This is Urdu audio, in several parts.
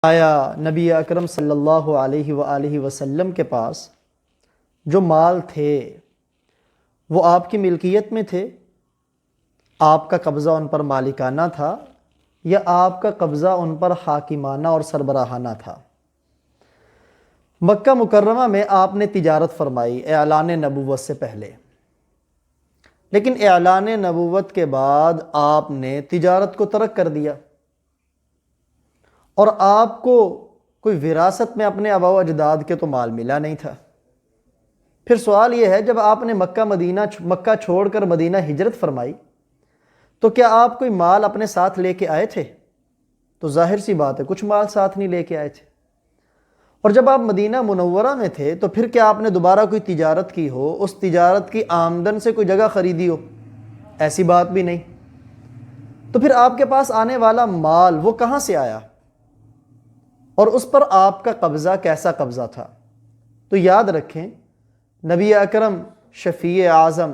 آیا نبی اکرم صلی اللہ علیہ وآلہ وسلم کے پاس جو مال تھے وہ آپ کی ملکیت میں تھے؟ آپ کا قبضہ ان پر مالکانہ تھا یا آپ کا قبضہ ان پر حاکمانہ اور سربراہانہ تھا؟ مکہ مکرمہ میں آپ نے تجارت فرمائی اعلان نبوت سے پہلے، لیکن اعلان نبوت کے بعد آپ نے تجارت کو ترک کر دیا، اور آپ کو کوئی وراثت میں اپنے آباء و اجداد کے تو مال ملا نہیں تھا۔ پھر سوال یہ ہے، جب آپ نے مکہ چھوڑ کر مدینہ ہجرت فرمائی تو کیا آپ کوئی مال اپنے ساتھ لے کے آئے تھے؟ تو ظاہر سی بات ہے کچھ مال ساتھ نہیں لے کے آئے تھے۔ اور جب آپ مدینہ منورہ میں تھے تو پھر کیا آپ نے دوبارہ کوئی تجارت کی ہو، اس تجارت کی آمدن سے کوئی جگہ خریدی ہو؟ ایسی بات بھی نہیں۔ تو پھر آپ کے پاس آنے والا مال وہ کہاں سے آیا، اور اس پر آپ کا قبضہ کیسا قبضہ تھا؟ تو یاد رکھیں، نبی اکرم شفیع اعظم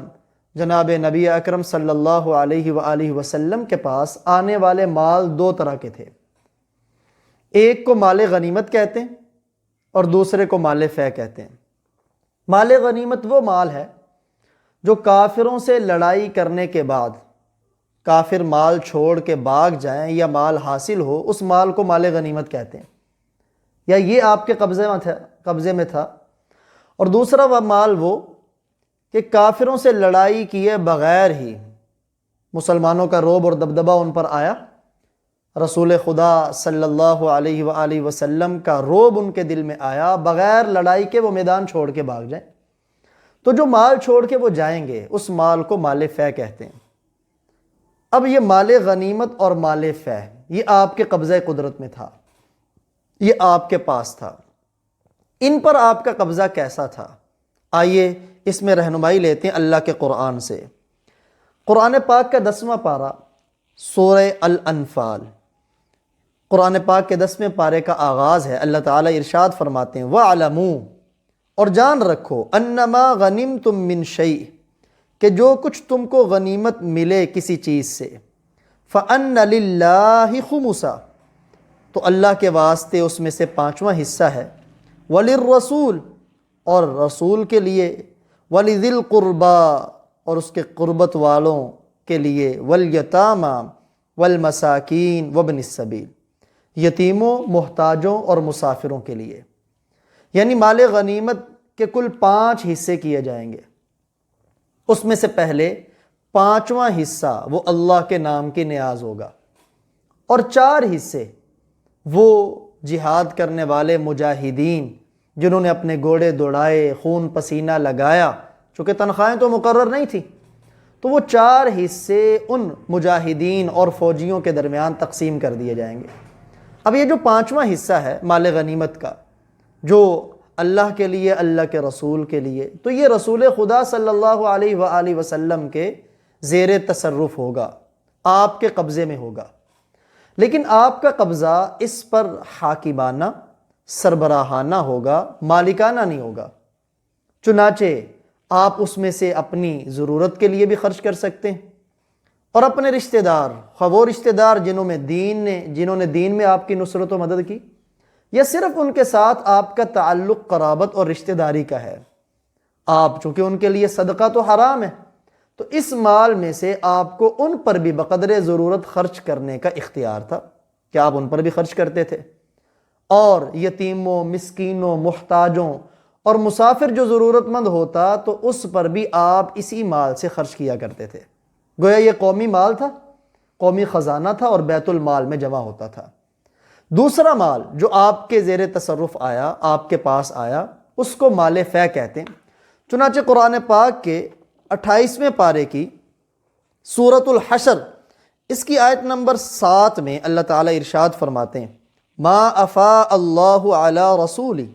جناب نبی اکرم صلی اللہ علیہ وآلہ وسلم کے پاس آنے والے مال دو طرح کے تھے۔ ایک کو مال غنیمت کہتے ہیں اور دوسرے کو مال فے کہتے ہیں۔ مال غنیمت وہ مال ہے جو کافروں سے لڑائی کرنے کے بعد کافر مال چھوڑ کے بھاگ جائیں یا مال حاصل ہو، اس مال کو مال غنیمت کہتے ہیں، یا یہ آپ کے قبضے میں تھا۔ اور دوسرا وہ مال وہ کہ کافروں سے لڑائی کیے بغیر ہی مسلمانوں کا رعب اور دبدبہ ان پر آیا، رسول خدا صلی اللہ علیہ وآلہ وسلم کا رعب ان کے دل میں آیا، بغیر لڑائی کے وہ میدان چھوڑ کے بھاگ جائیں، تو جو مال چھوڑ کے وہ جائیں گے اس مال کو مال فے کہتے ہیں۔ اب یہ مال غنیمت اور مال فے یہ آپ کے قبضہ قدرت میں تھا، یہ آپ کے پاس تھا۔ ان پر آپ کا قبضہ کیسا تھا؟ آئیے اس میں رہنمائی لیتے ہیں اللہ کے قرآن سے۔ قرآن پاک کا 10واں پارہ سورہ الانفال، قرآن پاک کے 10ویں پارے کا آغاز ہے۔ اللہ تعالیٰ ارشاد فرماتے ہیں وَاعْلَمُوا، اور جان رکھو، انما غنمتم من شیء، کہ جو کچھ تم کو غنیمت ملے کسی چیز سے، فَأَنَّ لِلَّهِ خُمُسًا، تو اللہ کے واسطے اس میں سے 5واں حصہ ہے، وَلِلرَّسُولِ، اور رسول کے لیے، وَلِذِي الْقُرْبَى، اور اس کے قربت والوں کے لیے، وَالْيَتَامَى وَالْمَسَاكِينِ وَابْنِ السَّبِيلِ، یتیموں، محتاجوں اور مسافروں کے لیے۔ یعنی مال غنیمت کے کل 5 حصے کیے جائیں گے، اس میں سے پہلے 5واں حصہ وہ اللہ کے نام کی نیاز ہوگا، اور 4 حصے وہ جہاد کرنے والے مجاہدین جنہوں نے اپنے گھوڑے دوڑائے، خون پسینہ لگایا، چونکہ تنخواہیں تو مقرر نہیں تھی، تو وہ 4 حصے ان مجاہدین اور فوجیوں کے درمیان تقسیم کر دیے جائیں گے۔ اب یہ جو 5واں حصہ ہے مال غنیمت کا، جو اللہ کے لیے، اللہ کے رسول کے لیے، تو یہ رسول خدا صلی اللہ علیہ وآلہ وسلم کے زیر تصرف ہوگا، آپ کے قبضے میں ہوگا، لیکن آپ کا قبضہ اس پر حاکمانہ، سربراہانہ ہوگا، مالکانہ نہیں ہوگا۔ چنانچہ آپ اس میں سے اپنی ضرورت کے لیے بھی خرچ کر سکتے ہیں، اور اپنے رشتہ دار، خواہ وہ رشتہ دار جنہوں نے دین میں آپ کی نصرت و مدد کی، یا صرف ان کے ساتھ آپ کا تعلق قرابت اور رشتہ داری کا ہے، آپ چونکہ ان کے لیے صدقہ تو حرام ہے، تو اس مال میں سے آپ کو ان پر بھی بقدر ضرورت خرچ کرنے کا اختیار تھا کہ آپ ان پر بھی خرچ کرتے تھے، اور یتیموں، مسکینوں، محتاجوں اور مسافر جو ضرورت مند ہوتا تو اس پر بھی آپ اسی مال سے خرچ کیا کرتے تھے۔ گویا یہ قومی مال تھا، قومی خزانہ تھا، اور بیت المال میں جمع ہوتا تھا۔ دوسرا مال جو آپ کے زیر تصرف آیا، آپ کے پاس آیا، اس کو مال فے کہتے ہیں۔ چنانچہ قرآن پاک کے 28ویں پارے کی سورۃ الحشر، اس کی آیت نمبر 7 میں اللہ تعالیٰ ارشاد فرماتے ہیں ما افاء اللہ علی رسولی،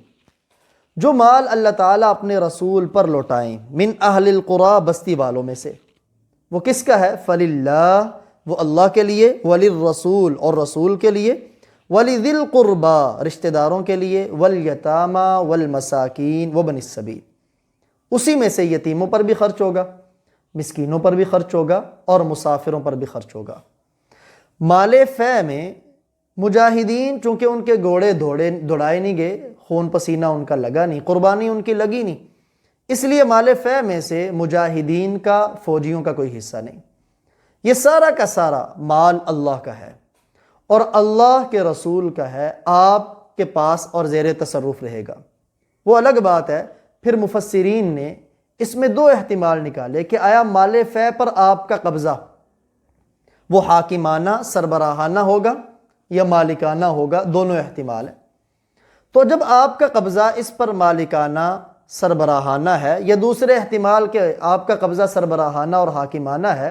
جو مال اللہ تعالیٰ اپنے رسول پر لوٹائیں، من اہل القریٰ، بستی والوں میں سے، وہ کس کا ہے؟ فللہ، وہ اللہ کے لیے، وللرسول، اور رسول کے لیے، وَلِذِي الْقُرْبَى، رشتہ داروں کے لیے، وَالْيَتَامَى وَالْمَسَاكِينِ وَابْنِ السَّبِيلِ، اسی میں سے یتیموں پر بھی خرچ ہوگا، مسکینوں پر بھی خرچ ہوگا، اور مسافروں پر بھی خرچ ہوگا۔ مال فے میں مجاہدین چونکہ ان کے گھوڑے دوڑائے نہیں گئے، خون پسینہ ان کا لگا نہیں، قربانی ان کی لگی نہیں، اس لیے مال فے میں سے مجاہدین کا، فوجیوں کا کوئی حصہ نہیں۔ یہ سارا کا سارا مال اللہ کا ہے اور اللہ کے رسول کا ہے، آپ کے پاس اور زیر تصرف رہے گا۔ وہ الگ بات ہے، پھر مفسرین نے اس میں دو احتمال نکالے کہ آیا مال فے پر آپ کا قبضہ وہ حاکمانہ سربراہانہ ہوگا یا مالکانہ ہوگا، دونوں احتمال ہیں۔ تو جب آپ کا قبضہ اس پر مالکانہ سربراہانہ ہے، یا دوسرے احتمال کہ آپ کا قبضہ سربراہانہ اور حاکمانہ ہے،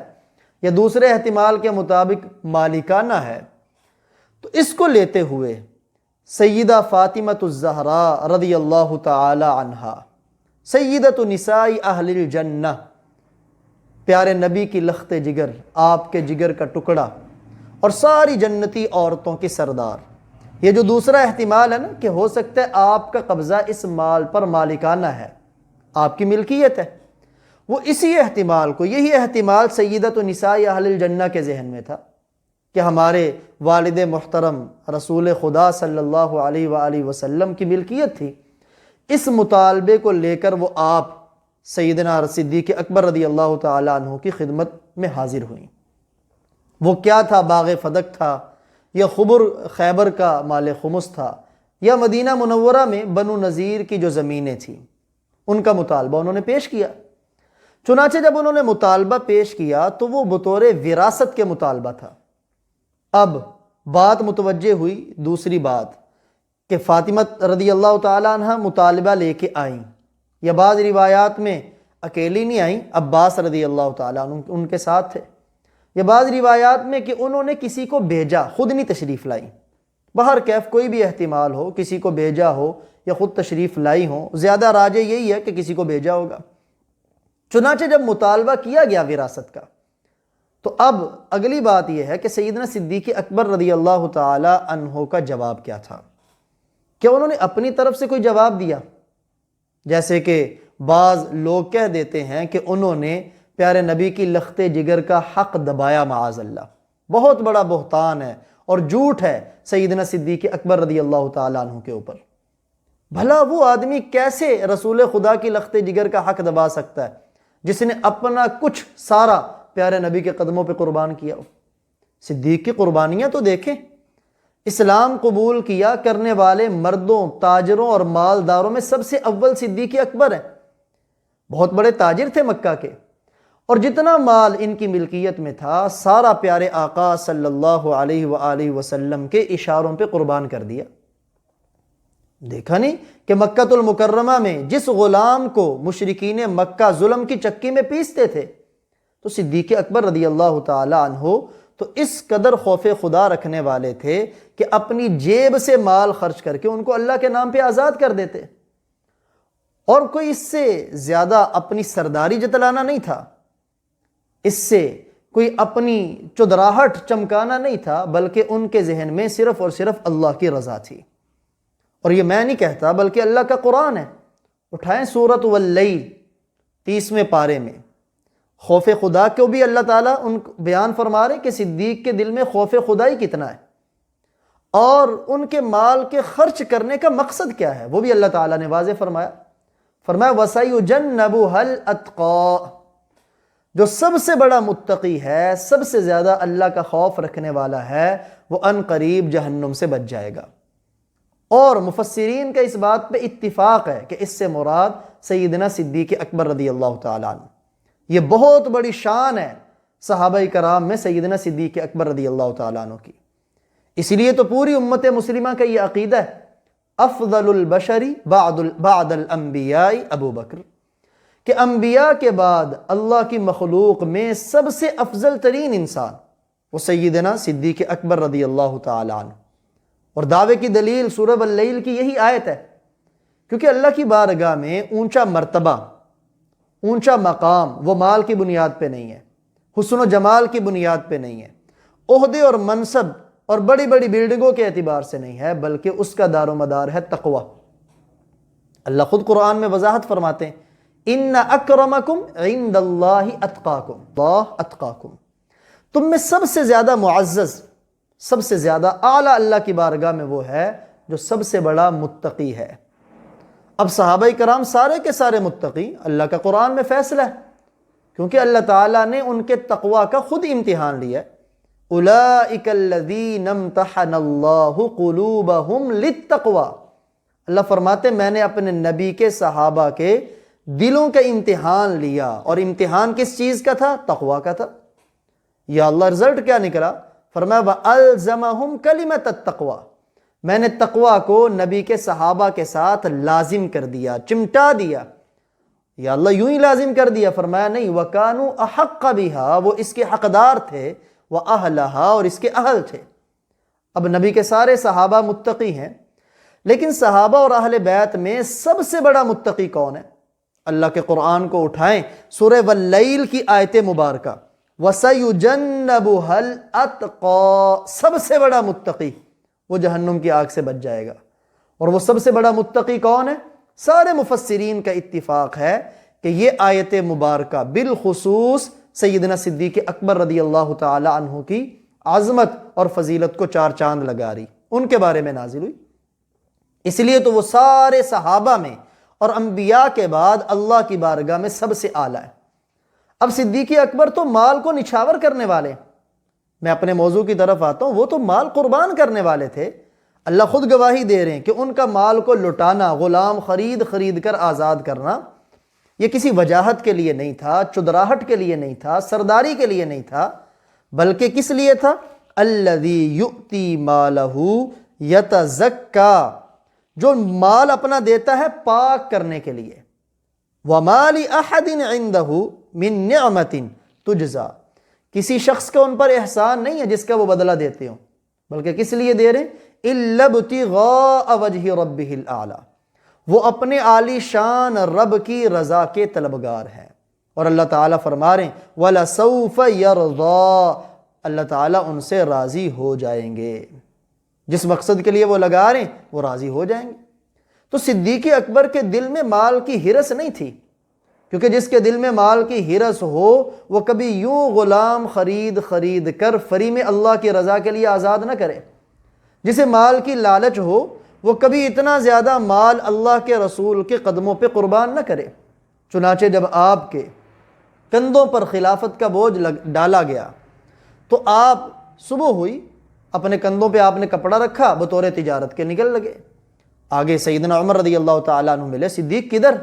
یا دوسرے احتمال کے مطابق مالکانہ ہے، تو اس کو لیتے ہوئے سیدہ فاطمۃ الزہراء رضی اللہ تعالی عنہا، سیدۃ نساء اہل الجنہ، پیارے نبی کی لخت جگر، آپ کے جگر کا ٹکڑا اور ساری جنتی عورتوں کی سردار، یہ جو دوسرا احتمال ہے نا کہ ہو سکتا ہے آپ کا قبضہ اس مال پر مالکانہ ہے، آپ کی ملکیت ہے، وہ اسی احتمال کو، یہی احتمال سیدۃ نساء اہل الجنہ کے ذہن میں تھا کہ ہمارے والد محترم رسول خدا صلی اللہ علیہ وآلہ وسلم کی ملکیت تھی۔ اس مطالبے کو لے کر وہ آپ سیدنا صدیق اکبر رضی اللہ تعالیٰ عنہ کی خدمت میں حاضر ہوئیں۔ وہ کیا تھا؟ باغ فدق تھا، یا خیبر کا مال خمس تھا، یا مدینہ منورہ میں بنو نذیر کی جو زمینیں تھیں ان کا مطالبہ انہوں نے پیش کیا۔ چنانچہ جب انہوں نے مطالبہ پیش کیا تو وہ بطور وراثت کے مطالبہ تھا۔ اب بات متوجہ ہوئی دوسری بات کہ فاطمہ رضی اللہ تعالیٰ عنہ مطالبہ لے کے آئیں، یا بعض روایات میں اکیلی نہیں آئیں، عباس رضی اللہ تعالیٰ عنہ ان کے ساتھ تھے، یا بعض روایات میں کہ انہوں نے کسی کو بھیجا، خود نہیں تشریف لائیں۔ بہر کیف کوئی بھی احتمال ہو، کسی کو بھیجا ہو یا خود تشریف لائی ہوں، زیادہ راجح یہی ہے کہ کسی کو بھیجا ہوگا۔ چنانچہ جب مطالبہ کیا گیا وراثت کا، تو اب اگلی بات یہ ہے کہ سیدنا صدیق اکبر رضی اللہ تعالی عنہ کا جواب کیا تھا؟ کیا انہوں نے اپنی طرف سے کوئی جواب دیا؟ جیسے کہ بعض لوگ کہہ دیتے ہیں کہ انہوں نے پیارے نبی کی لخت جگر کا حق دبایا، معاذ اللہ، بہت بڑا بہتان ہے اور جھوٹ ہے سیدنا صدیق اکبر رضی اللہ تعالیٰ عنہ کے اوپر۔ بھلا وہ آدمی کیسے رسول خدا کی لخت جگر کا حق دبا سکتا ہے جس نے اپنا کچھ سارا پیارے نبی کے قدموں پہ قربان کیا ہو؟ صدیق کی قربانیاں تو دیکھیں، اسلام قبول کیا کرنے والے مردوں، تاجروں اور مالداروں میں سب سے اول صدیق اکبر ہیں۔ بہت بڑے تاجر تھے مکہ کے، اور جتنا مال ان کی ملکیت میں تھا سارا پیارے آقا صلی اللہ علیہ وآلہ وسلم کے اشاروں پہ قربان کر دیا۔ دیکھا نہیں کہ مکہ المکرمہ میں جس غلام کو مشرکین مکہ ظلم کی چکی میں پیستے تھے، تو صدیق اکبر رضی اللہ تعالی عنہ تو اس قدر خوف خدا رکھنے والے تھے کہ اپنی جیب سے مال خرچ کر کے ان کو اللہ کے نام پہ آزاد کر دیتے، اور کوئی اس سے زیادہ اپنی سرداری جتلانا نہیں تھا، اس سے کوئی اپنی چدراہٹ چمکانا نہیں تھا، بلکہ ان کے ذہن میں صرف اور صرف اللہ کی رضا تھی۔ اور یہ میں نہیں کہتا بلکہ اللہ کا قرآن ہے، اٹھائیں سورۃ واللیل 30ویں پارے میں، خوف خدا کو بھی اللہ تعالیٰ ان بیان فرما رہے کہ صدیق کے دل میں خوف خدائی کتنا ہے، اور ان کے مال کے خرچ کرنے کا مقصد کیا ہے وہ بھی اللہ تعالیٰ نے واضح فرمایا۔ وَسَيُجَنَّبُهَا الْأَتْقَى، جو سب سے بڑا متقی ہے، سب سے زیادہ اللہ کا خوف رکھنے والا ہے، وہ ان قریب جہنم سے بچ جائے گا۔ اور مفسرین کا اس بات پہ اتفاق ہے کہ اس سے مراد سیدنا صدیق اکبر رضی اللہ تعالیٰ عنہ۔ یہ بہت بڑی شان ہے صحابہ کرام میں سیدنا صدیق اکبر رضی اللہ تعالیٰ عنہ کی، اس لیے تو پوری امت مسلمہ کا یہ عقیدہ ہے، افضل البشر بعد الانبیاء ابو بکر، کہ انبیاء کے بعد اللہ کی مخلوق میں سب سے افضل ترین انسان وہ سیدنا صدیق اکبر رضی اللہ تعالیٰ عنہ۔ اور دعوے کی دلیل سورہ واللیل کی یہی آیت ہے، کیونکہ اللہ کی بارگاہ میں اونچا مرتبہ، اونچا مقام وہ مال کی بنیاد پہ نہیں ہے، حسن و جمال کی بنیاد پہ نہیں ہے، عہدے اور منصب اور بڑی بڑی بلڈنگوں کے اعتبار سے نہیں ہے، بلکہ اس کا دار و مدار ہے تقوی۔ اللہ خود قرآن میں وضاحت فرماتے ہیں، ان اکرمکم عند اللہ اتقاکم، اللہ اتقاکم، تم میں سب سے زیادہ معزز، سب سے زیادہ اعلیٰ اللہ کی بارگاہ میں وہ ہے جو سب سے بڑا متقی ہے۔ اب صحابہ کرام سارے کے سارے متقی، اللہ کا قرآن میں فیصلہ ہے، کیونکہ اللہ تعالیٰ نے ان کے تقوی کا خود امتحان لیا ہے۔ اولئک الذین امتحن اللہ قلوبہم للتقوی، اللہ فرماتے میں نے اپنے نبی کے صحابہ کے دلوں کا امتحان لیا، اور امتحان کس چیز کا تھا؟ تقوی کا تھا۔ یا اللہ رزلٹ کیا نکلا؟ فرمایا وَأَلْزَمَهُمْ كَلِمَةَ التَّقْوَى، میں نے تقوی کو نبی کے صحابہ کے ساتھ لازم کر دیا، چمٹا دیا۔ یا اللہ یوں ہی لازم کر دیا؟ فرمایا نہیں، وَكَانُوا أَحَقَّ بِهَا، وہ اس کے حقدار تھے، وَأَهْلَهَا، اور اس کے اہل تھے۔ اب نبی کے سارے صحابہ متقی ہیں، لیکن صحابہ اور اہل بیت میں سب سے بڑا متقی کون ہے؟ اللہ کے قرآن کو اٹھائیں، سورہ واللیل کی آیت مبارکہ، وَسَيُجَنَّبُهَا الْأَتْقَى، سب سے بڑا متقی وہ جہنم کی آگ سے بچ جائے گا۔ اور وہ سب سے بڑا متقی کون ہے؟ سارے مفسرین کا اتفاق ہے کہ یہ آیت مبارکہ بالخصوص سیدنا صدیق اکبر رضی اللہ تعالی عنہ کی عظمت اور فضیلت کو چار چاند لگا رہی، ان کے بارے میں نازل ہوئی۔ اس لیے تو وہ سارے صحابہ میں اور انبیاء کے بعد اللہ کی بارگاہ میں سب سے اعلیٰ ہے۔ اب صدیق اکبر تو مال کو نچھاور کرنے والے، میں اپنے موضوع کی طرف آتا ہوں، وہ تو مال قربان کرنے والے تھے۔ اللہ خود گواہی دے رہے ہیں کہ ان کا مال کو لٹانا، غلام خرید کر آزاد کرنا، یہ کسی وجاہت کے لیے نہیں تھا، چدراہٹ کے لیے نہیں تھا، سرداری کے لیے نہیں تھا، بلکہ کس لیے تھا؟ الذی یؤتی مالہ یتزکا، جو مال اپنا دیتا ہے پاک کرنے کے لیے۔ وَمَا لِأَحَدٍ عِندَهُ مِن نِعْمَةٍ تُجْزَى، کسی شخص کا ان پر احسان نہیں ہے جس کا وہ بدلہ دیتے ہوں، بلکہ کس لیے دے رہے ہیں؟ إِلَّا ابْتِغَاءَ وَجْهِ رَبِّهِ الْأَعْلَى، وہ اپنے عالی شان رب کی رضا کے طلبگار ہیں۔ اور اللہ تعالیٰ فرما رہے ہیں وَلَسَوْفَ يَرْضَى، اللہ تعالیٰ ان سے راضی ہو جائیں گے، جس مقصد کے لیے وہ لگا رہے ہیں وہ راضی ہو جائیں گے۔ تو صدیق اکبر کے دل میں مال کی ہرس نہیں تھی، کیونکہ جس کے دل میں مال کی ہرس ہو وہ کبھی یوں غلام خرید کر فری میں اللہ کی رضا کے لیے آزاد نہ کرے۔ جسے مال کی لالچ ہو وہ کبھی اتنا زیادہ مال اللہ کے رسول کے قدموں پہ قربان نہ کرے۔ چنانچہ جب آپ کے کندھوں پر خلافت کا بوجھ ڈالا گیا تو آپ صبح ہوئی، اپنے کندھوں پہ آپ نے کپڑا رکھا، بطور تجارت کے نکل لگے۔ آگے سیدنا عمر رضی اللہ تعالیٰ عنہ ملے، صدیق کدھر؟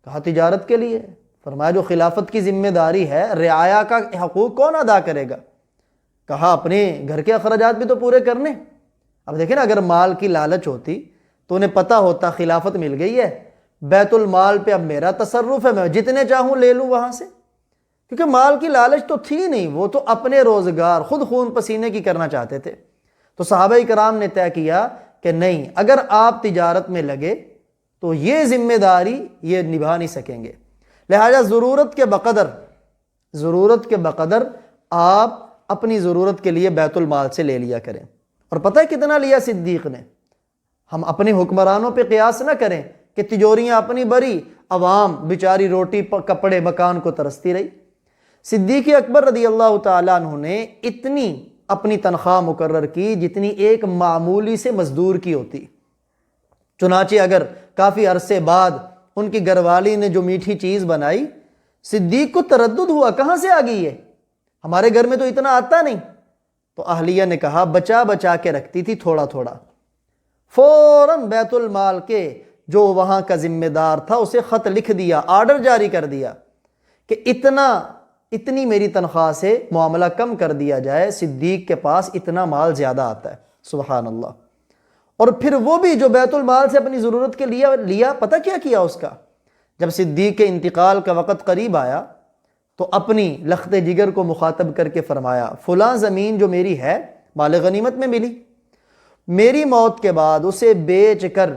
کہا تجارت کے لیے۔ فرمایا جو خلافت کی ذمہ داری ہے، رعایا کا حقوق کون ادا کرے گا؟ کہا اپنے گھر کے اخراجات بھی تو پورے کرنے۔ اب دیکھیں نا، اگر مال کی لالچ ہوتی تو انہیں پتہ ہوتا خلافت مل گئی ہے، بیت المال پہ اب میرا تصرف ہے، میں جتنے چاہوں لے لوں وہاں سے، کیونکہ مال کی لالچ تو تھی نہیں، وہ تو اپنے روزگار خود خون پسینے کی کرنا چاہتے تھے۔ تو صحابہ کرام نے طے کیا کہ نہیں، اگر آپ تجارت میں لگے تو یہ ذمہ داری یہ نبھا نہیں سکیں گے، لہذا ضرورت کے بقدر آپ اپنی ضرورت کے لیے بیت المال سے لے لیا کریں۔ اور پتہ ہے کتنا لیا صدیق نے؟ ہم اپنے حکمرانوں پہ قیاس نہ کریں کہ تجوریاں اپنی بری، عوام بیچاری روٹی کپڑے مکان کو ترستی رہی۔ صدیق اکبر رضی اللہ تعالیٰ عنہ نے اتنی اپنی تنخواہ مقرر کی جتنی ایک معمولی سے مزدور کی ہوتی۔ چنانچہ اگر کافی عرصے بعد ان کی گھر والی نے جو میٹھی چیز بنائی، صدیق کو تردد ہوا کہاں سے آ گئی ہے، ہمارے گھر میں تو اتنا آتا نہیں۔ تو اہلیہ نے کہا بچا کے رکھتی تھی تھوڑا تھوڑا، فوراً بیت المال کے جو وہاں کا ذمہ دار تھا اسے خط لکھ دیا، آرڈر جاری کر دیا کہ اتنی میری تنخواہ سے معاملہ کم کر دیا جائے، صدیق کے پاس اتنا مال زیادہ آتا ہے۔ سبحان اللہ۔ اور پھر وہ بھی جو بیت المال سے اپنی ضرورت کے لیا، پتہ کیا کیا اس کا؟ جب صدیق کے انتقال کا وقت قریب آیا تو اپنی لخت جگر کو مخاطب کر کے فرمایا فلاں زمین جو میری ہے مال غنیمت میں ملی، میری موت کے بعد اسے بیچ کر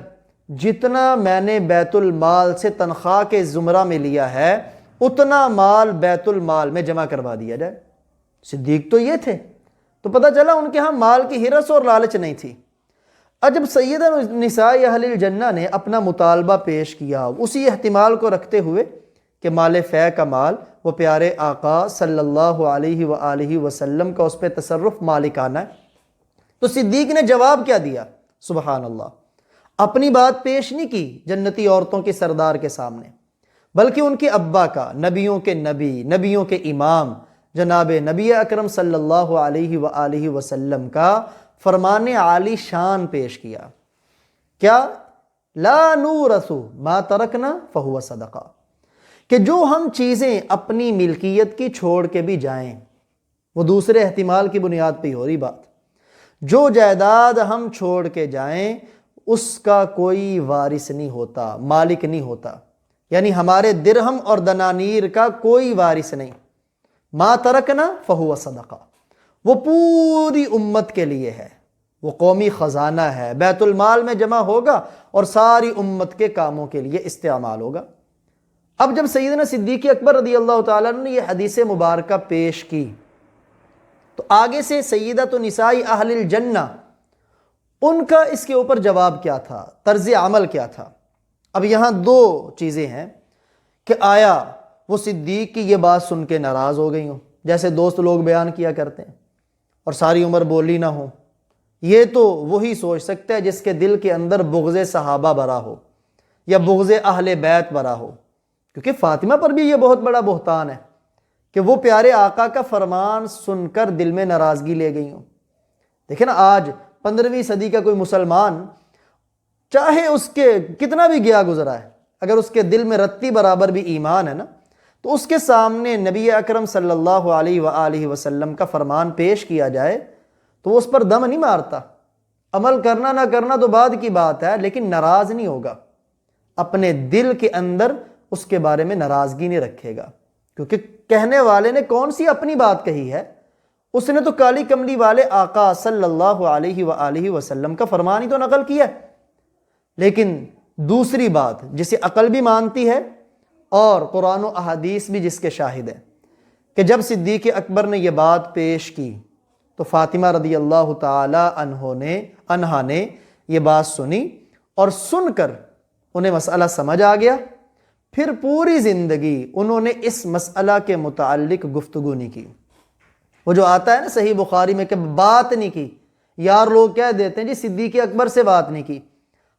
جتنا میں نے بیت المال سے تنخواہ کے زمرہ میں لیا ہے اتنا مال بیت المال میں جمع کروا دیا جائے۔ صدیق تو یہ تھے، تو پتہ چلا ان کے ہاں مال کی ہرس اور لالچ نہیں تھی۔ جب سیدہ نساء اہل الجنہ نے اپنا مطالبہ پیش کیا اسی احتمال کو رکھتے ہوئے کہ مال فے کا مال وہ پیارے آقا صلی اللہ علیہ وآلہ وسلم کا اس پہ تصرف مالکانہ ہے، تو صدیق نے جواب کیا دیا؟ سبحان اللہ، اپنی بات پیش نہیں کی جنتی عورتوں کی سردار کے سامنے، بلکہ ان کے ابا کا، نبیوں کے نبی، نبیوں کے امام جناب نبی اکرم صلی اللہ علیہ وآلہ وسلم کا فرمان عالی شان پیش کیا۔ کیا؟ لا نورث ما ترکنا فہو صدقہ، کہ جو ہم چیزیں اپنی ملکیت کی چھوڑ کے بھی جائیں، وہ دوسرے احتمال کی بنیاد پہ ہی ہو رہی بات، جو جائیداد ہم چھوڑ کے جائیں اس کا کوئی وارث نہیں ہوتا، مالک نہیں ہوتا، یعنی ہمارے درہم اور دنانیر کا کوئی وارث نہیں۔ ما ترکنا فہو صدقہ، وہ پوری امت کے لیے ہے، وہ قومی خزانہ ہے، بیت المال میں جمع ہوگا اور ساری امت کے کاموں کے لیے استعمال ہوگا۔ اب جب سیدنا صدیق اکبر رضی اللہ تعالیٰ عنہ نے یہ حدیث مبارکہ پیش کی تو آگے سے سیدۃ نساء اہل الجنہ ان کا اس کے اوپر جواب کیا تھا، طرز عمل کیا تھا۔ اب یہاں دو چیزیں ہیں کہ آیا وہ صدیق کی یہ بات سن کے ناراض ہو گئی ہوں، جیسے دوست لوگ بیان کیا کرتے ہیں، اور ساری عمر بولی نہ ہو۔ یہ تو وہی سوچ سکتا ہے جس کے دل کے اندر بغض صحابہ بھرا ہو یا بغض اہل بیت بھرا ہو، کیونکہ فاطمہ پر بھی یہ بہت بڑا بہتان ہے کہ وہ پیارے آقا کا فرمان سن کر دل میں ناراضگی لے گئی ہوں۔ دیکھیں نا، آج 15ویں صدی کا کوئی مسلمان چاہے اس کے کتنا بھی گیا گزرا ہے، اگر اس کے دل میں رتی برابر بھی ایمان ہے نا، تو اس کے سامنے نبی اکرم صلی اللہ علیہ وآلہ وسلم کا فرمان پیش کیا جائے تو وہ اس پر دم نہیں مارتا۔ عمل کرنا نہ کرنا تو بعد کی بات ہے، لیکن ناراض نہیں ہوگا، اپنے دل کے اندر اس کے بارے میں ناراضگی نہیں رکھے گا، کیونکہ کہنے والے نے کون سی اپنی بات کہی ہے، اس نے تو کالی کملی والے آقا صلی اللہ علیہ وآلہ وسلم کا فرمان ہی تو نقل کیا ہے۔ لیکن دوسری بات جسے عقل بھی مانتی ہے اور قرآن و احادیث بھی جس کے شاہد ہیں، کہ جب صدیق اکبر نے یہ بات پیش کی تو فاطمہ رضی اللہ تعالی عنہا نے یہ بات سنی، اور سن کر انہیں مسئلہ سمجھ آ گیا۔ پھر پوری زندگی انہوں نے اس مسئلہ کے متعلق گفتگو نہیں کی۔ وہ جو آتا ہے نا صحیح بخاری میں کہ بات نہیں کی، یار لوگ کہہ دیتے ہیں جی صدیق اکبر سے بات نہیں کی،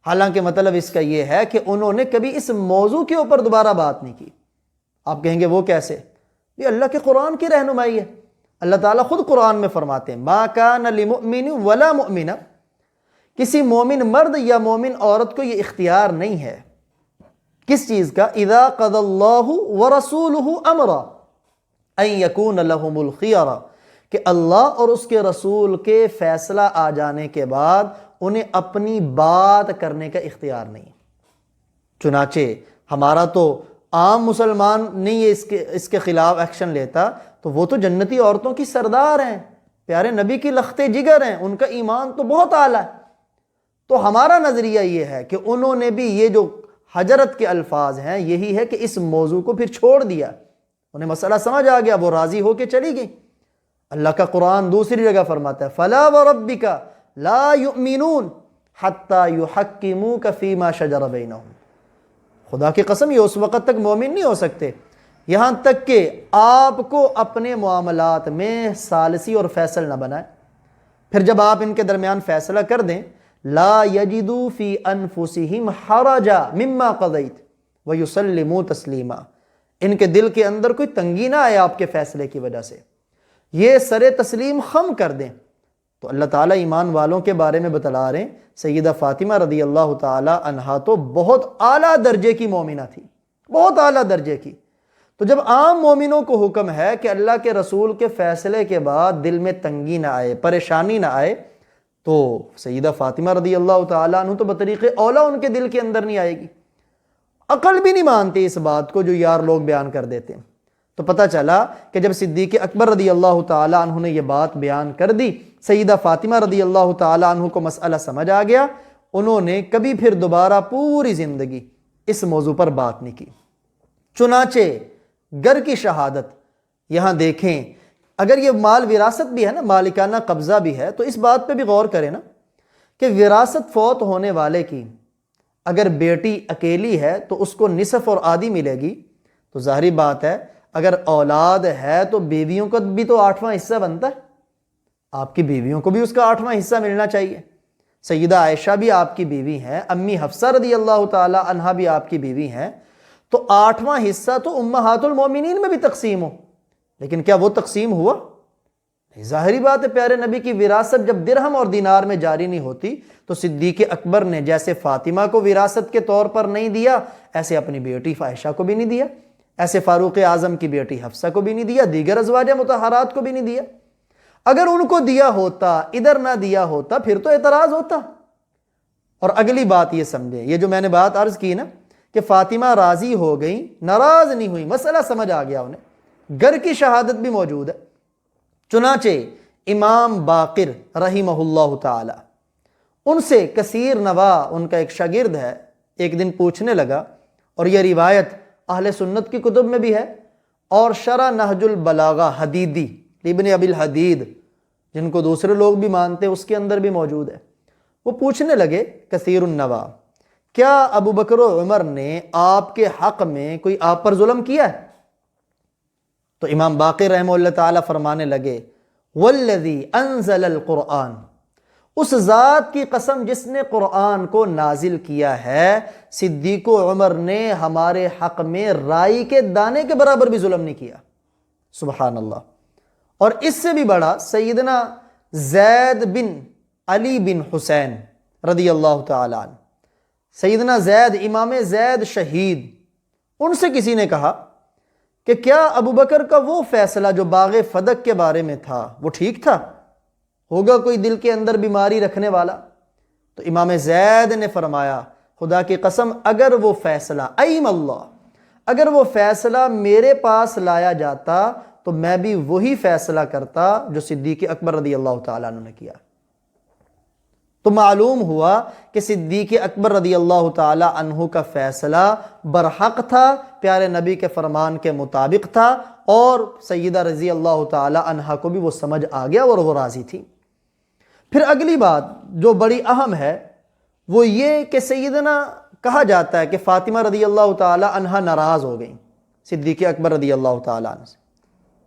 حالانکہ مطلب اس کا یہ ہے کہ انہوں نے کبھی اس موضوع کے اوپر دوبارہ بات نہیں کی۔ آپ کہیں گے وہ کیسے؟ یہ اللہ کے قرآن کی رہنمائی ہے۔ اللہ تعالیٰ خود قرآن میں فرماتے ہیں ما کان لمؤمن ولا مؤمنہ، کسی مومن مرد یا مومن عورت کو یہ اختیار نہیں ہے، کس چیز کا؟ اذا قضى اللہ ورسولہ امرا ان یکون لہم الخیرہ، کہ اللہ اور اس کے رسول کے فیصلہ آ جانے کے بعد انہیں اپنی بات کرنے کا اختیار نہیں۔ چنانچہ ہمارا تو عام مسلمان نہیں اس کے خلاف ایکشن لیتا، تو وہ تو جنتی عورتوں کی سردار ہیں، پیارے نبی کی لختے جگر ہیں، ان کا ایمان تو بہت اعلیٰ ہے۔ تو ہمارا نظریہ یہ ہے کہ انہوں نے بھی یہ جو حجرت کے الفاظ ہیں یہی ہے کہ اس موضوع کو پھر چھوڑ دیا، انہیں مسئلہ سمجھ آ گیا، وہ راضی ہو کے چلی گئی۔ اللہ کا قرآن دوسری جگہ فرماتا ہے فَلَا وَرَبِّكَ لَا يُؤْمِنُونَ حَتَّى يُحَكِّمُوكَ فِي مَا شَجَرَ بَيْنَهُمْ، خدا کی قسم یہ اس وقت تک مومن نہیں ہو سکتے یہاں تک کہ آپ کو اپنے معاملات میں ثالثی اور فیصل نہ بنائے۔ پھر جب آپ ان کے درمیان فیصلہ کر دیں لا یجدوا فی انفسہم حرجا مما قضیت ویسلموا تسلیما، ان کے دل کے اندر کوئی تنگی نہ آئے آپ کے فیصلے کی وجہ سے، یہ سر تسلیم خم کر دیں۔ تو اللہ تعالیٰ ایمان والوں کے بارے میں بتلا رہے ہیں، سیدہ فاطمہ رضی اللہ تعالی عنہا تو بہت اعلیٰ درجے کی مومنہ تھی، بہت اعلیٰ درجے کی۔ تو جب عام مومنوں کو حکم ہے کہ اللہ کے رسول کے فیصلے کے بعد دل میں تنگی نہ آئے، پریشانی نہ آئے، تو سیدہ فاطمہ رضی اللہ تعالیٰ عنہ تو بطریق اولیٰ ان کے دل کے اندر نہیں آئے گی۔ عقل بھی نہیں مانتی اس بات کو جو یار لوگ بیان کر دیتے ہیں۔ تو پتہ چلا کہ جب صدیق اکبر رضی اللہ تعالیٰ عنہ نے یہ بات بیان کر دی، سیدہ فاطمہ رضی اللہ تعالیٰ عنہ کو مسئلہ سمجھ آ گیا، انہوں نے کبھی پھر دوبارہ پوری زندگی اس موضوع پر بات نہیں کی۔ چنانچہ گر کی شہادت، یہاں دیکھیں اگر یہ مال وراثت بھی ہے نا، مالکانہ قبضہ بھی ہے، تو اس بات پہ بھی غور کریں نا کہ وراثت فوت ہونے والے کی اگر بیٹی اکیلی ہے تو اس کو نصف اور آدھی ملے گی، تو ظاہری بات ہے اگر اولاد ہے تو بیویوں کا بھی تو 8واں حصہ بنتا ہے۔ آپ کی بیویوں کو بھی اس کا 8واں حصہ ملنا چاہیے۔ سیدہ عائشہ بھی آپ کی بیوی ہیں، امی حفصہ رضی اللہ تعالی عنہا بھی آپ کی بیوی ہیں، تو 8واں حصہ تو امہات المومنین میں بھی تقسیم ہو، لیکن کیا وہ تقسیم ہوا؟ ظاہری بات ہے، پیارے نبی کی وراثت جب درہم اور دینار میں جاری نہیں ہوتی تو صدیق اکبر نے جیسے فاطمہ کو وراثت کے طور پر نہیں دیا، ایسے اپنی بیٹی عائشہ کو بھی نہیں دیا، ایسے فاروق اعظم کی بیٹی حفصہ کو بھی نہیں دیا، دیگر ازواج مطہرات کو بھی نہیں دیا۔ اگر ان کو دیا ہوتا، ادھر نہ دیا ہوتا، پھر تو اعتراض ہوتا۔ اور اگلی بات یہ سمجھیں، یہ جو میں نے بات عرض کی نا کہ فاطمہ راضی ہو گئی، ناراض نہیں ہوئی، مسئلہ سمجھ آ گیا انہیں، گھر کی شہادت بھی موجود ہے۔ چنانچہ امام باقر رحمہ اللہ تعالی، ان سے کثیر نوا ان کا ایک شاگرد ہے، ایک دن پوچھنے لگا، اور یہ روایت اہل سنت کی کتب میں بھی ہے، اور شرح نہج البلاغہ حدیدی ابن ابی الحدید، جن کو دوسرے لوگ بھی مانتے، اس کے اندر بھی موجود ہے۔ وہ پوچھنے لگے کثیر النوا، کیا ابو بکر و عمر نے آپ کے حق میں کوئی آپ پر ظلم کیا ہے؟ تو امام باقر رحمہ اللہ تعالیٰ فرمانے لگے، والذی انزل القرآن، اس ذات کی قسم جس نے قرآن کو نازل کیا ہے، صدیق و عمر نے ہمارے حق میں رائی کے دانے کے برابر بھی ظلم نہیں کیا۔ سبحان اللہ۔ اور اس سے بھی بڑا سیدنا زید بن علی بن حسین رضی اللہ تعالیٰ عنہ، سیدنا زید، امام زید شہید، ان سے کسی نے کہا کہ کیا ابو بکر کا وہ فیصلہ جو باغ فدق کے بارے میں تھا وہ ٹھیک تھا؟ ہوگا کوئی دل کے اندر بیماری رکھنے والا؟ تو امام زید نے فرمایا، خدا کی قسم اگر وہ فیصلہ، ایم اللہ، اگر وہ فیصلہ میرے پاس لایا جاتا تو میں بھی وہی فیصلہ کرتا جو صدیق اکبر رضی اللہ تعالیٰ عنہ نے کیا۔ تو معلوم ہوا کہ صدیق اکبر رضی اللہ تعالیٰ عنہ کا فیصلہ برحق تھا، پیارے نبی کے فرمان کے مطابق تھا، اور سیدہ رضی اللہ تعالیٰ عنہ کو بھی وہ سمجھ آ گیا اور وہ راضی تھی۔ پھر اگلی بات جو بڑی اہم ہے وہ یہ کہ سیدنا کہا جاتا ہے کہ فاطمہ رضی اللہ تعالیٰ عنہ ناراض ہو گئیں صدیق اکبر رضی اللہ تعالیٰ عنہ سے۔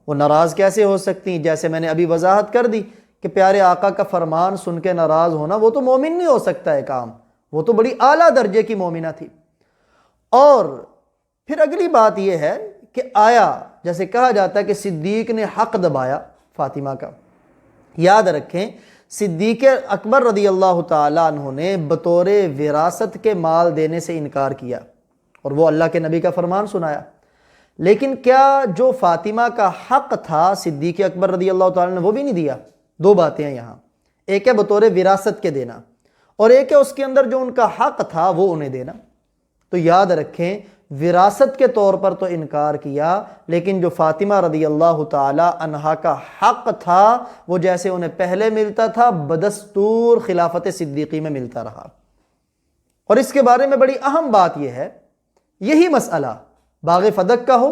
وہ ناراض کیسے ہو سکتی ہیں؟ جیسے میں نے ابھی وضاحت کر دی کہ پیارے آقا کا فرمان سن کے ناراض ہونا، وہ تو مومن نہیں ہو سکتا ہے کام، وہ تو بڑی اعلیٰ درجے کی مومنہ تھی۔ اور پھر اگلی بات یہ ہے کہ آیا جیسے کہا جاتا ہے کہ صدیق نے حق دبایا فاطمہ کا، یاد رکھیں صدیق اکبر رضی اللہ تعالیٰ عنہ نے بطور وراثت کے مال دینے سے انکار کیا اور وہ اللہ کے نبی کا فرمان سنایا، لیکن کیا جو فاطمہ کا حق تھا صدیق اکبر رضی اللہ تعالیٰ نے وہ بھی نہیں دیا؟ دو باتیں ہیں یہاں، ایک ہے بطور وراثت کے دینا، اور ایک ہے اس کے اندر جو ان کا حق تھا وہ انہیں دینا۔ تو یاد رکھیں وراثت کے طور پر تو انکار کیا، لیکن جو فاطمہ رضی اللہ تعالی عنہا کا حق تھا وہ جیسے انہیں پہلے ملتا تھا بدستور خلافت صدیقی میں ملتا رہا۔ اور اس کے بارے میں بڑی اہم بات یہ ہے، یہی مسئلہ باغ فدق کا ہو،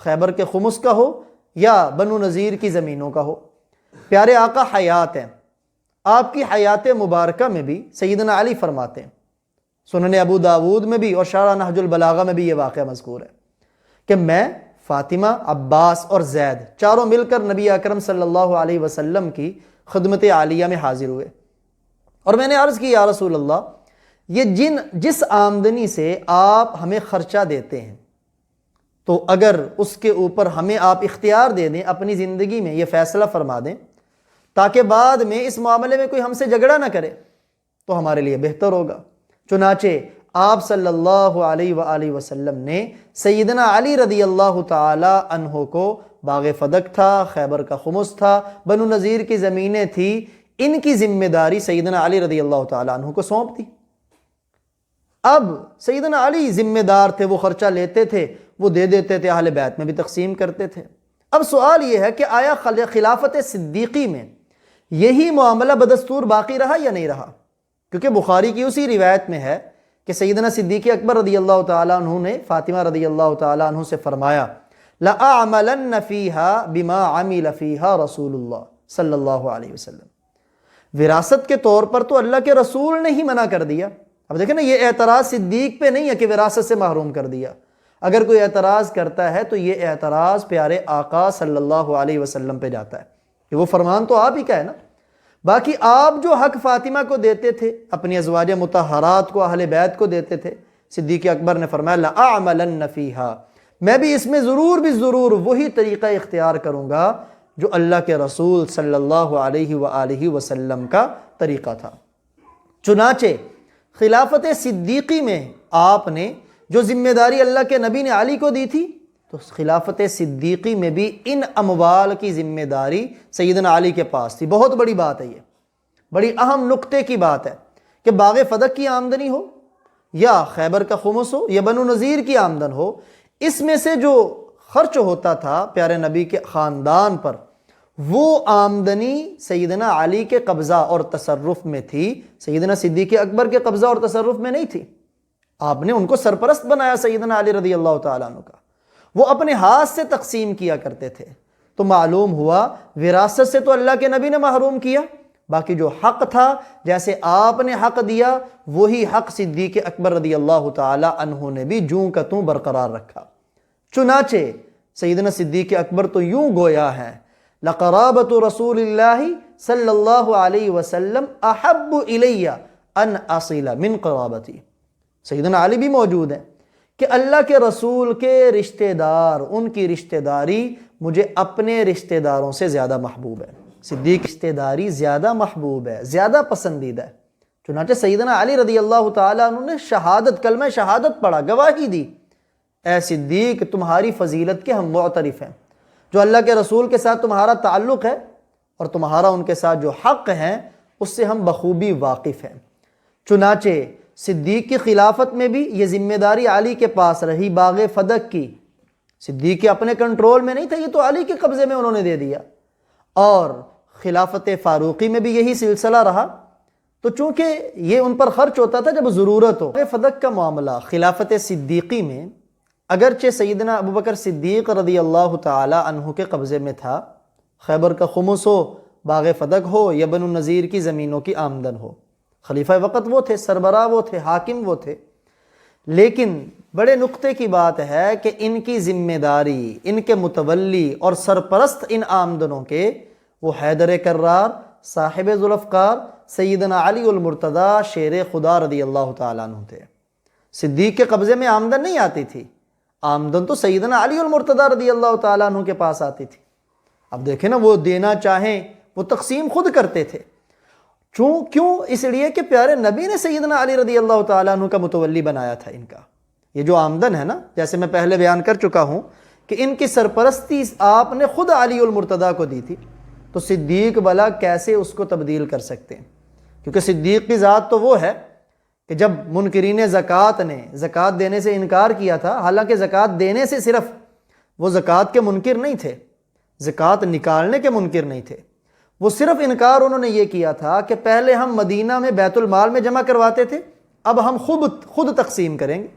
خیبر کے خمس کا ہو، یا بنو نذیر کی زمینوں کا ہو، پیارے آقا حیات ہیں، آپ کی حیات مبارکہ میں بھی سیدنا علی فرماتے ہیں، سنن ابو داود میں بھی اور شرح نہج البلاغہ میں بھی یہ واقعہ مذکور ہے کہ میں، فاطمہ، عباس اور زید چاروں مل کر نبی اکرم صلی اللہ علیہ وسلم کی خدمت عالیہ میں حاضر ہوئے، اور میں نے عرض کی یا رسول اللہ، یہ جس آمدنی سے آپ ہمیں خرچہ دیتے ہیں تو اگر اس کے اوپر ہمیں آپ اختیار دے دیں، اپنی زندگی میں یہ فیصلہ فرما دیں تاکہ بعد میں اس معاملے میں کوئی ہم سے جھگڑا نہ کرے تو ہمارے لیے بہتر ہوگا۔ چنانچہ آپ صلی اللہ علیہ وآلہ وسلم نے سیدنا علی رضی اللہ تعالی عنہ کو، باغ فدق تھا، خیبر کا خمس تھا، بنو نذیر کی زمینیں تھی، ان کی ذمہ داری سیدنا علی رضی اللہ تعالی عنہ کو سونپ دی۔ اب سیدنا علی ذمہ دار تھے، وہ خرچہ لیتے تھے، وہ دے دیتے تھے، اہل بیت میں بھی تقسیم کرتے تھے۔ اب سوال یہ ہے کہ آیا خلافت صدیقی میں یہی معاملہ بدستور باقی رہا یا نہیں رہا؟ کیونکہ بخاری کی اسی روایت میں ہے کہ سیدنا صدیق اکبر رضی اللہ تعالیٰ عنہ نے فاطمہ رضی اللہ تعالیٰ عنہ سے فرمایا، لَأَعْمَلَنَّ فِيهَا بِمَا عَمِلَ فِيهَا رسول اللہ صلی اللہ علیہ وسلم۔ وراثت کے طور پر تو اللہ کے رسول نے ہی منع کر دیا۔ اب دیکھیں نا، یہ اعتراض صدیق پہ نہیں ہے کہ وراثت سے محروم کر دیا۔ اگر کوئی اعتراض کرتا ہے تو یہ اعتراض پیارے آقا صلی اللہ علیہ وسلم پہ جاتا ہے کہ وہ فرمان تو آپ ہی کا ہے نا باقی آپ جو حق فاطمہ کو دیتے تھے، اپنی ازواج مطہرات کو، اہل بیت کو دیتے تھے، صدیق اکبر نے فرمایا لَأَعْمَلَنَّ فِيهَا، میں بھی اس میں ضرور بھی ضرور وہی طریقہ اختیار کروں گا جو اللہ کے رسول صلی اللہ علیہ وآلہ وسلم کا طریقہ تھا۔ چنانچہ خلافت صدیقی میں آپ نے جو ذمہ داری اللہ کے نبی نے علی کو دی تھی، تو خلافت صدیقی میں بھی ان اموال کی ذمہ داری سیدنا علی کے پاس تھی۔ بہت بڑی بات ہے، یہ بڑی اہم نقطے کی بات ہے کہ باغ فدق کی آمدنی ہو یا خیبر کا خمس ہو یا بنو نذیر کی آمدن ہو، اس میں سے جو خرچ ہوتا تھا پیارے نبی کے خاندان پر، وہ آمدنی سیدنا علی کے قبضہ اور تصرف میں تھی، سیدنا صدیق اکبر کے قبضہ اور تصرف میں نہیں تھی۔ آپ نے ان کو سرپرست بنایا سیدنا علی رضی اللہ تعالیٰ عنہ کا، وہ اپنے ہاتھ سے تقسیم کیا کرتے تھے۔ تو معلوم ہوا وراثت سے تو اللہ کے نبی نے محروم کیا، باقی جو حق تھا، جیسے آپ نے حق دیا، وہی حق صدیق اکبر رضی اللہ تعالیٰ عنہ نے بھی جوں کا توں برقرار رکھا۔ چنانچہ سیدنا صدیق اکبر تو یوں گویا ہے لقرابۃ رسول اللہ صلی اللہ علیہ وسلم احب الی ان اصل من قرابتی، سیدنا علی بھی موجود ہیں کہ اللہ کے رسول کے رشتہ دار، ان کی رشتہ داری مجھے اپنے رشتہ داروں سے زیادہ محبوب ہے۔ صدیق رشتہ داری زیادہ محبوب ہے، زیادہ پسندیدہ ہے۔ چنانچہ سیدنا علی رضی اللہ تعالیٰ عنہ نے شہادت، کلمہ شہادت پڑھا، گواہی دی، اے صدیق تمہاری فضیلت کے ہم معترف ہیں، جو اللہ کے رسول کے ساتھ تمہارا تعلق ہے اور تمہارا ان کے ساتھ جو حق ہیں اس سے ہم بخوبی واقف ہیں۔ چنانچہ صدیق کی خلافت میں بھی یہ ذمہ داری علی کے پاس رہی باغ فدق کی۔ صدیق کے اپنے کنٹرول میں نہیں تھا، یہ تو علی کے قبضے میں انہوں نے دے دیا، اور خلافت فاروقی میں بھی یہی سلسلہ رہا۔ تو چونکہ یہ ان پر خرچ ہوتا تھا جب ضرورت ہو۔ باغ فدق کا معاملہ خلافت صدیقی میں اگرچہ سیدنا ابوبکر صدیق رضی اللہ تعالی عنہ کے قبضے میں تھا، خیبر کا خمس ہو، باغ فدق ہو یا بنو نذیر کی زمینوں کی آمدن ہو، خلیفہ وقت وہ تھے، سربراہ وہ تھے، حاکم وہ تھے، لیکن بڑے نقطے کی بات ہے کہ ان کی ذمہ داری، ان کے متولی اور سرپرست ان آمدنوں کے وہ حیدر کرار صاحب ذوالفقار سیدنا علی المرتضی شیر خدا رضی اللہ تعالیٰ عنہ تھے۔ صدیق کے قبضے میں آمدن نہیں آتی تھی، آمدن تو سیدنا علی المرتضی رضی اللہ تعالیٰ عنہ کے پاس آتی تھی۔ اب دیکھیں نا، وہ دینا چاہیں وہ تقسیم خود کرتے تھے۔ کیوں؟ اس لیے کہ پیارے نبی نے سیدنا علی رضی اللہ تعالیٰ عنہ کا متولی بنایا تھا ان کا۔ یہ جو آمدن ہے نا، جیسے میں پہلے بیان کر چکا ہوں کہ ان کی سرپرستی آپ نے خود علی المرتضی کو دی تھی، تو صدیق بلا کیسے اس کو تبدیل کر سکتے ہیں؟ کیونکہ صدیق کی ذات تو وہ ہے کہ جب منکرین زکوٰۃ نے زکوٰۃ دینے سے انکار کیا تھا، حالانکہ زکوٰۃ دینے سے صرف وہ زکوٰۃ کے منکر نہیں تھے، زکوٰۃ نکالنے کے منکر نہیں تھے، وہ صرف انکار انہوں نے یہ کیا تھا کہ پہلے ہم مدینہ میں بیت المال میں جمع کرواتے تھے، اب ہم خود تقسیم کریں گے۔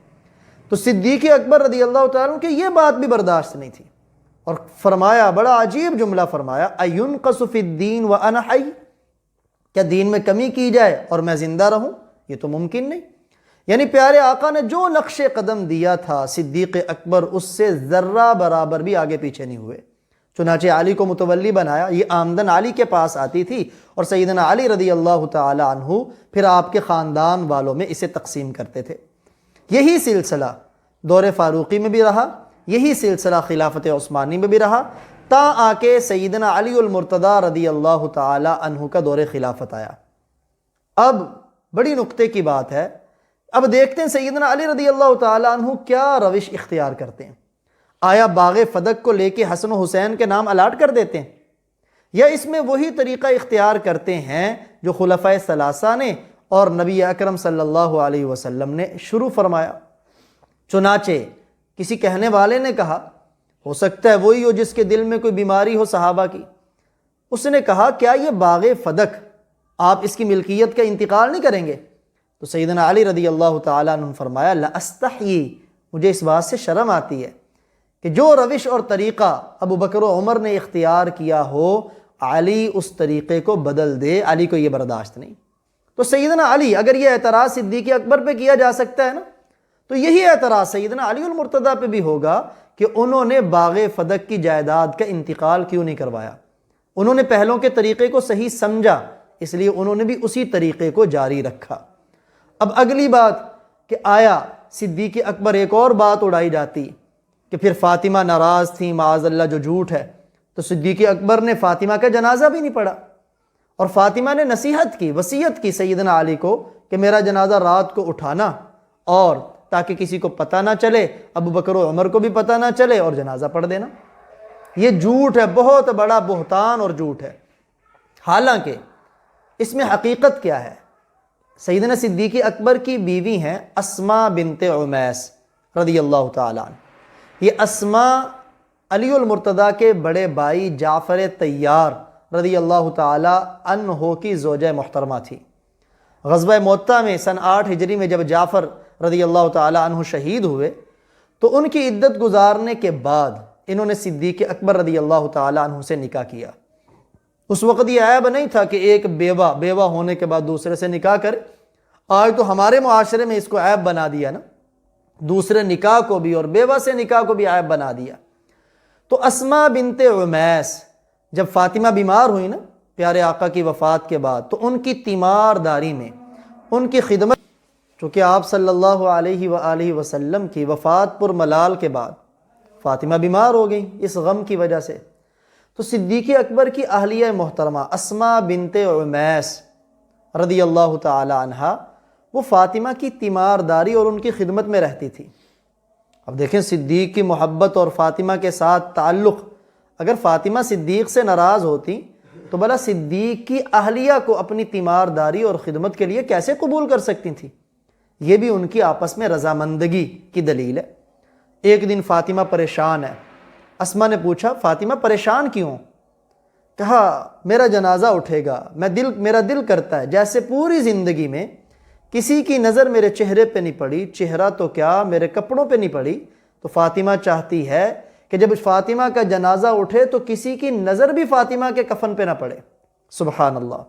تو صدیق اکبر رضی اللہ تعالیٰ عنہ کی یہ بات بھی برداشت نہیں تھی، اور فرمایا، بڑا عجیب جملہ فرمایا، اَيُنْقَصُ فِي الدِّينِ وَأَنَا حَيٌّ، کیا دین میں کمی کی جائے اور میں زندہ رہوں؟ یہ تو ممکن نہیں۔ یعنی پیارے آقا نے جو نقش قدم دیا تھا صدیق اکبر اس سے ذرہ برابر بھی آگے پیچھے نہیں ہوئے۔ چنانچہ علی کو متولی بنایا، یہ آمدن علی کے پاس آتی تھی، اور سیدنا علی رضی اللہ تعالی عنہ پھر آپ کے خاندان والوں میں اسے تقسیم کرتے تھے۔ یہی سلسلہ دور فاروقی میں بھی رہا، یہی سلسلہ خلافت عثمانی میں بھی رہا، تا آ کے سیدنا علی المرتضی رضی اللہ تعالی عنہ کا دور خلافت آیا۔ اب بڑی نقطے کی بات ہے، اب دیکھتے ہیں سیدنا علی رضی اللہ تعالی عنہ کیا روش اختیار کرتے ہیں۔ آیا باغ فدق کو لے کے حسن و حسین کے نام الاٹ کر دیتے ہیں، یا اس میں وہی طریقہ اختیار کرتے ہیں جو خلفائے ثلاثہ نے اور نبی اکرم صلی اللہ علیہ وسلم نے شروع فرمایا؟ چنانچہ کسی کہنے والے نے کہا، ہو سکتا ہے وہی ہو جس کے دل میں کوئی بیماری ہو صحابہ کی، اس نے کہا کیا یہ باغ فدق آپ اس کی ملکیت کا انتقال نہیں کریں گے؟ تو سیدنا علی رضی اللہ تعالیٰ عنہ فرمایا، لَأَسْتَحْيِي، مجھے اس بات سے شرم آتی ہے کہ جو روش اور طریقہ ابو بکر و عمر نے اختیار کیا ہو، علی اس طریقے کو بدل دے، علی کو یہ برداشت نہیں۔ تو سیدنا علی، اگر یہ اعتراض صدیق اکبر پہ کیا جا سکتا ہے نا، تو یہی اعتراض سیدنا علی المرتضی پہ بھی ہوگا کہ انہوں نے باغ فدق کی جائیداد کا انتقال کیوں نہیں کروایا۔ انہوں نے پہلوں کے طریقے کو صحیح سمجھا اس لیے انہوں نے بھی اسی طریقے کو جاری رکھا۔ اب اگلی بات کہ آیا صدیق اکبر ایک اور بات اڑائی جاتی کہ پھر فاطمہ ناراض تھیں معاذ اللہ، جو جھوٹ ہے، تو صدیق اکبر نے فاطمہ کا جنازہ بھی نہیں پڑھا، اور فاطمہ نے نصیحت کی، وصیت کی سیدنا علی کو کہ میرا جنازہ رات کو اٹھانا، اور تاکہ کسی کو پتہ نہ چلے، ابو بکر و عمر کو بھی پتہ نہ چلے، اور جنازہ پڑھ دینا۔ یہ جھوٹ ہے، بہت بڑا بہتان اور جھوٹ ہے۔ حالانکہ اس میں حقیقت کیا ہے؟ سیدنا صدیق اکبر کی بیوی ہیں اسماء بنت عمیس رضی اللہ تعالیٰ عنہ۔ یہ اسماء علی المرتضیٰ کے بڑے بھائی جعفر طیار رضی اللہ تعالیٰ عنہ کی زوجہ محترمہ تھی۔ غزوہ مؤتہ میں سن 8 ہجری میں جب جعفر رضی اللہ تعالیٰ عنہ شہید ہوئے تو ان کی عدت گزارنے کے بعد انہوں نے صدیق اکبر رضی اللہ تعالیٰ عنہ سے نکاح کیا۔ اس وقت یہ عیب نہیں تھا کہ ایک بیوہ ہونے کے بعد دوسرے سے نکاح کرے۔ آج تو ہمارے معاشرے میں اس کو عیب بنا دیا نا، دوسرے نکاح کو بھی اور بیوہ سے نکاح کو بھی عیب بنا دیا۔ تو اسماء بنت عمیس جب فاطمہ بیمار ہوئی نا پیارے آقا کی وفات کے بعد، تو ان کی تیمارداری میں، ان کی خدمت، چونکہ آپ صلی اللہ علیہ وآلہ وسلم کی وفات پر ملال کے بعد فاطمہ بیمار ہو گئی اس غم کی وجہ سے، تو صدیق اکبر کی اہلیہ محترمہ اسماء بنت عمیس رضی اللہ تعالی عنہا وہ فاطمہ کی تیمارداری اور ان کی خدمت میں رہتی تھی۔ اب دیکھیں صدیق کی محبت اور فاطمہ کے ساتھ تعلق، اگر فاطمہ صدیق سے ناراض ہوتی تو بھلا صدیق کی اہلیہ کو اپنی تیمارداری اور خدمت کے لیے کیسے قبول کر سکتی تھی؟ یہ بھی ان کی آپس میں رضامندگی کی دلیل ہے۔ ایک دن فاطمہ پریشان ہے، اسماء نے پوچھا فاطمہ پریشان کیوں؟ کہا میرا جنازہ اٹھے گا، میرا دل کرتا ہے جیسے پوری زندگی میں کسی کی نظر میرے چہرے پہ نہیں پڑی، چہرہ تو کیا میرے کپڑوں پہ نہیں پڑی، تو فاطمہ چاہتی ہے کہ جب فاطمہ کا جنازہ اٹھے تو کسی کی نظر بھی فاطمہ کے کفن پہ نہ پڑے۔ سبحان اللہ،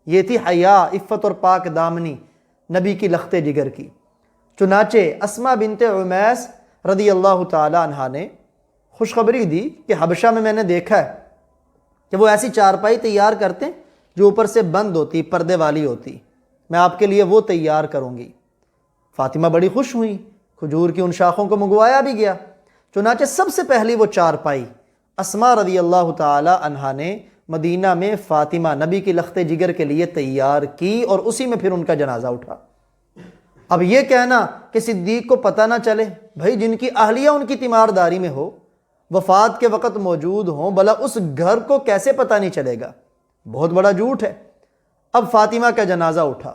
یہ تھی حیا، عفت اور پاک دامنی نبی کی لخت جگر کی۔ چنانچہ اسماء بنت عمیس رضی اللہ تعالی عنہا نے خوشخبری دی کہ حبشہ میں نے دیکھا ہے کہ وہ ایسی چارپائی تیار کرتے ہیں جو اوپر سے بند ہوتی، پردے والی ہوتی، میں آپ کے لیے وہ تیار کروں گی۔ فاطمہ بڑی خوش ہوئی، کھجور کی ان شاخوں کو منگوایا بھی گیا۔ چنانچہ سب سے پہلی وہ چارپائی اسماء رضی اللہ تعالی عنہا نے مدینہ میں فاطمہ نبی کی لخت جگر کے لیے تیار کی، اور اسی میں پھر ان کا جنازہ اٹھا۔ اب یہ کہنا کہ صدیق کو پتہ نہ چلے، بھائی جن کی اہلیہ ان کی تیمارداری میں ہو، وفات کے وقت موجود ہوں، بھلا اس گھر کو کیسے پتہ نہیں چلے گا؟ بہت بڑا جھوٹ ہے۔ اب فاطمہ کا جنازہ اٹھا،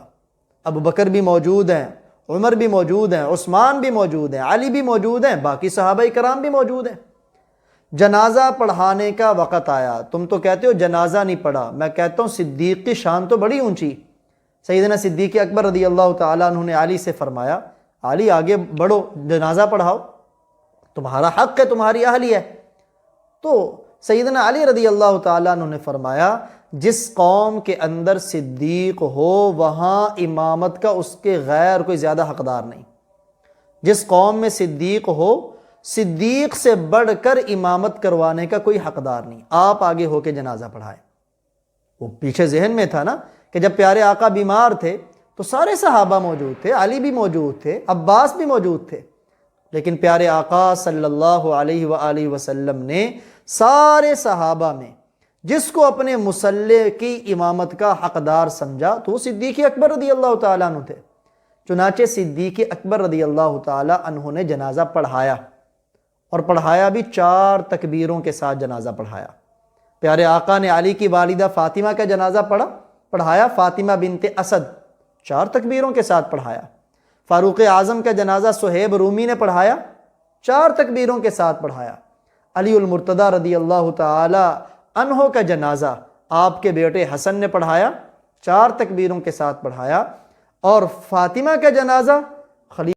ابو بکر بھی موجود ہیں، عمر بھی موجود ہیں، عثمان بھی موجود ہیں، علی بھی موجود ہیں، باقی صحابہ کرام بھی موجود ہیں۔ جنازہ پڑھانے کا وقت آیا، تم تو کہتے ہو جنازہ نہیں پڑھا، میں کہتا ہوں صدیق کی شان تو بڑی اونچی۔ سیدنا صدیق اکبر رضی اللہ تعالیٰ عنہ نے علی سے فرمایا علی آگے بڑھو، جنازہ پڑھاؤ، تمہارا حق ہے، تمہاری اہلیہ ہے۔ تو سیدنا علی رضی اللہ تعالیٰ عنہ نے فرمایا جس قوم کے اندر صدیق ہو وہاں امامت کا اس کے غیر کوئی زیادہ حقدار نہیں۔ جس قوم میں صدیق ہو، صدیق سے بڑھ کر امامت کروانے کا کوئی حقدار نہیں، آپ آگے ہو کے جنازہ پڑھائیں۔ وہ پیچھے ذہن میں تھا نا کہ جب پیارے آقا بیمار تھے تو سارے صحابہ موجود تھے، علی بھی موجود تھے، عباس بھی موجود تھے، لیکن پیارے آقا صلی اللہ علیہ وآلہ وسلم نے سارے صحابہ میں جس کو اپنے مصلی کی امامت کا حقدار سمجھا تو وہ صدیق اکبر رضی اللہ تعالیٰ عنہ تھے۔ چنانچہ صدیق اکبر رضی اللہ تعالیٰ عنہ نے جنازہ پڑھایا، اور پڑھایا بھی 4 تکبیروں کے ساتھ جنازہ پڑھایا۔ پیارے آقا نے علی کی والدہ فاطمہ کا جنازہ پڑھایا، فاطمہ بنت اسد 4 تکبیروں کے ساتھ پڑھایا۔ فاروق اعظم کا جنازہ صہیب رومی نے پڑھایا، 4 تکبیروں کے ساتھ پڑھایا۔ علی المرتضیٰ رضی اللہ تعالی عنہ کا جنازہ آپ کے بیٹے حسن نے پڑھایا، 4 تکبیروں کے ساتھ پڑھایا، اور فاطمہ کا جنازہ